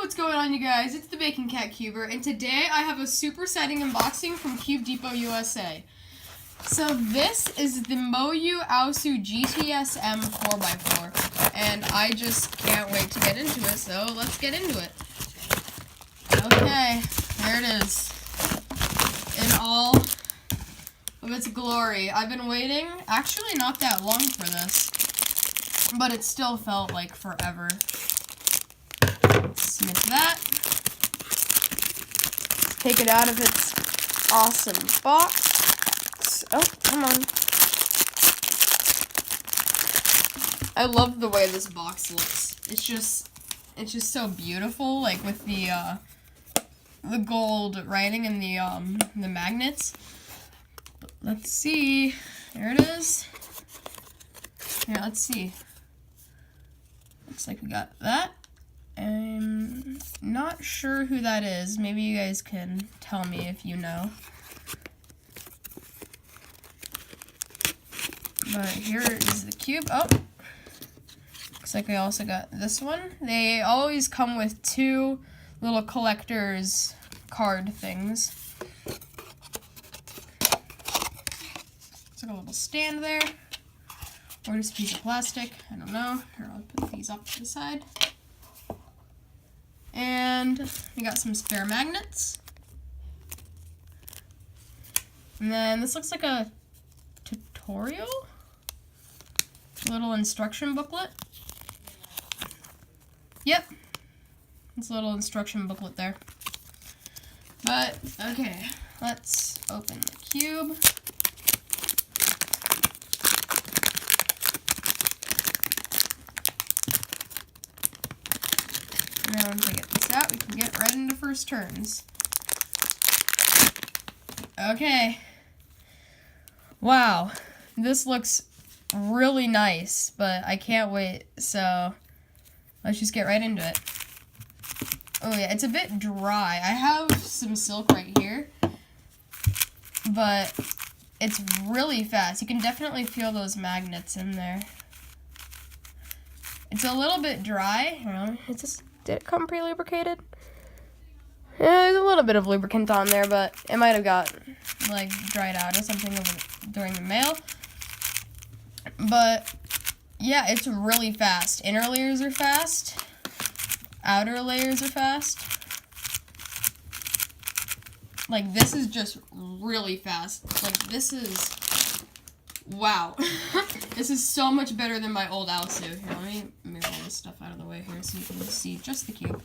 what's going on, you guys? It's the Bacon Cat Cuber, and today I have a super exciting unboxing from Cube Depot USA. So this is the Moyu aosu GTS M 4x4, and I just can't wait to get into it, so let's get into it. Okay, there it is. In all of its glory. I've been waiting, actually not that long for this, but it still felt like forever. Snip that. Take it out of its awesome box. Oh, come on. I love the way this box looks. It's just so beautiful, like with the gold writing and the magnets. But let's see. There it is. Here, let's see. Looks like we got that. I'm not sure who that is. Maybe you guys can tell me if you know. But here is the cube. Oh! Looks like I also got this one. They always come with two little collector's card things. It's like a little stand there. Or just a piece of plastic. I don't know. Here, I'll put these off to the side. And we got some spare magnets. And then this looks like a tutorial? Little instruction booklet. Yep. It's a little instruction booklet there. But, okay. Let's open the cube. Now, once I get this out, we can get right into first turns. Okay. Wow. This looks really nice, but I can't wait. So, let's just get right into it. Oh yeah, it's a bit dry. I have some silk right here, but it's really fast. You can definitely feel those magnets in there. It's a little bit dry. Did it come pre-lubricated? Yeah, there's a little bit of lubricant on there, but it might have got, like, dried out or something during the mail. But, yeah, it's really fast. Inner layers are fast. Outer layers are fast. Like, this is just really fast. Like, this is... Wow. This is so much better than my old aosu. Here, let me move all this stuff out of the way here so you can see just the cube.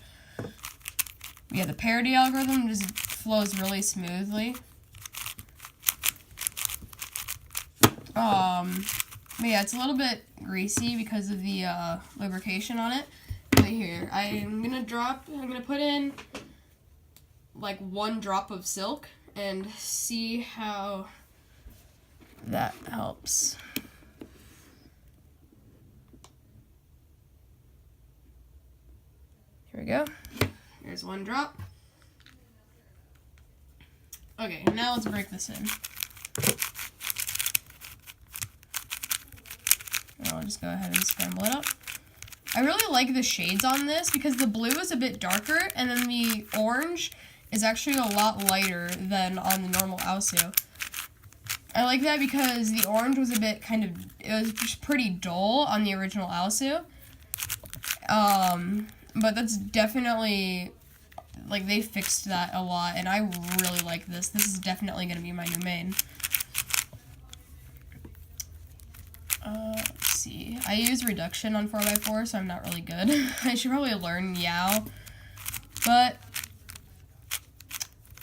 Yeah, the parity algorithm just flows really smoothly. But yeah, it's a little bit greasy because of the lubrication on it. But here, I'm gonna put in like 1 drop of silk and see how that helps. Here we go. Here's 1 drop. Okay, now let's break this in. I'll just go ahead and scramble it up. I really like the shades on this because the blue is a bit darker and then the orange is actually a lot lighter than on the normal aosu. I like that because the orange was a bit it was just pretty dull on the original aosu. But that's definitely, like, they fixed that a lot, and I really like this. This is definitely going to be my new main. Let's see. I use reduction on 4x4, so I'm not really good. I should probably learn Yao, but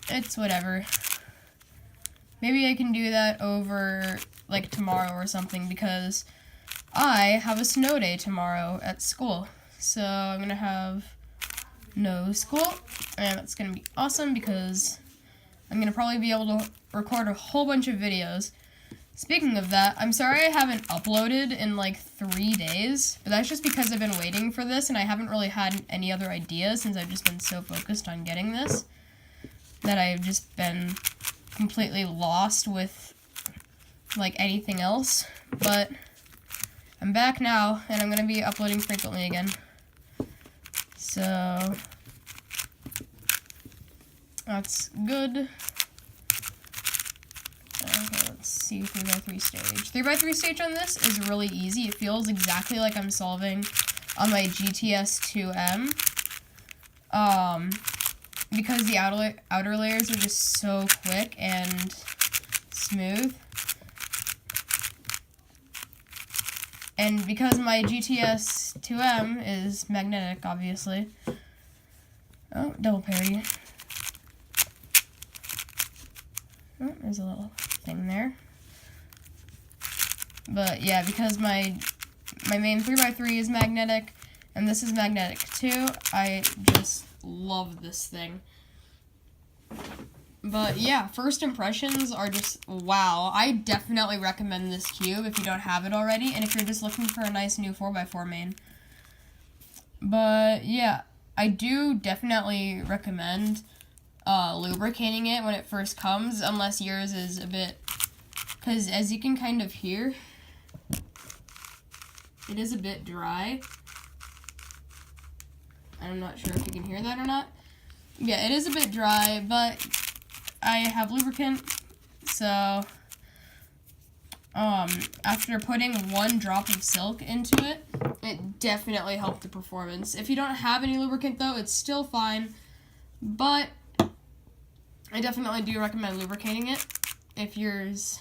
it's whatever. Maybe I can do that over, like, tomorrow or something, because I have a snow day tomorrow at school. So I'm going to have no school, and that's going to be awesome because I'm going to probably be able to record a whole bunch of videos. Speaking of that, I'm sorry I haven't uploaded in like 3 days, but that's just because I've been waiting for this, and I haven't really had any other ideas since I've just been so focused on getting this, that I've just been completely lost with like anything else. But I'm back now, and I'm going to be uploading frequently again. So, That's good. Okay, let's see 3x3 stage. 3x3 stage on this is really easy. It feels exactly like I'm solving on my GTS M. Because the outer layers are just so quick and smooth. And because my GTS M is magnetic, obviously. Oh, double parry. Oh, there's a little thing there. But yeah, because my main 3x3 is magnetic, and this is magnetic too, I just love this thing. But yeah, first impressions are just wow. I definitely recommend this cube if you don't have it already, and if you're just looking for a nice new 4x4 main. But yeah, I do definitely recommend lubricating it when it first comes, unless yours is a bit, because as you can kind of hear, it is a bit dry. I'm not sure if you can hear that or not. Yeah, it is a bit dry, but I have lubricant, so after putting 1 drop of silk into it, it definitely helped the performance. If you don't have any lubricant though, it's still fine, but I definitely do recommend lubricating it if yours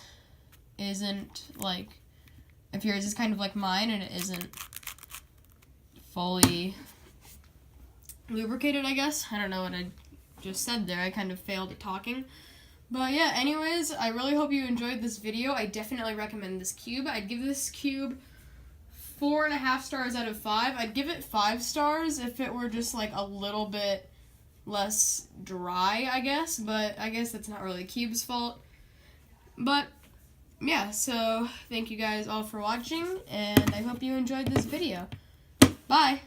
isn't like, if yours is kind of like mine and it isn't fully lubricated, I guess. I don't know what I just said there. I kind of failed at talking. But yeah, anyways, I really hope you enjoyed this video. I definitely recommend this cube. I'd give this cube 4.5 stars out of 5. I'd give it 5 stars if it were just like a little bit less dry, I guess. But I guess that's not really the cube's fault. But yeah, so thank you guys all for watching, and I hope you enjoyed this video. Bye!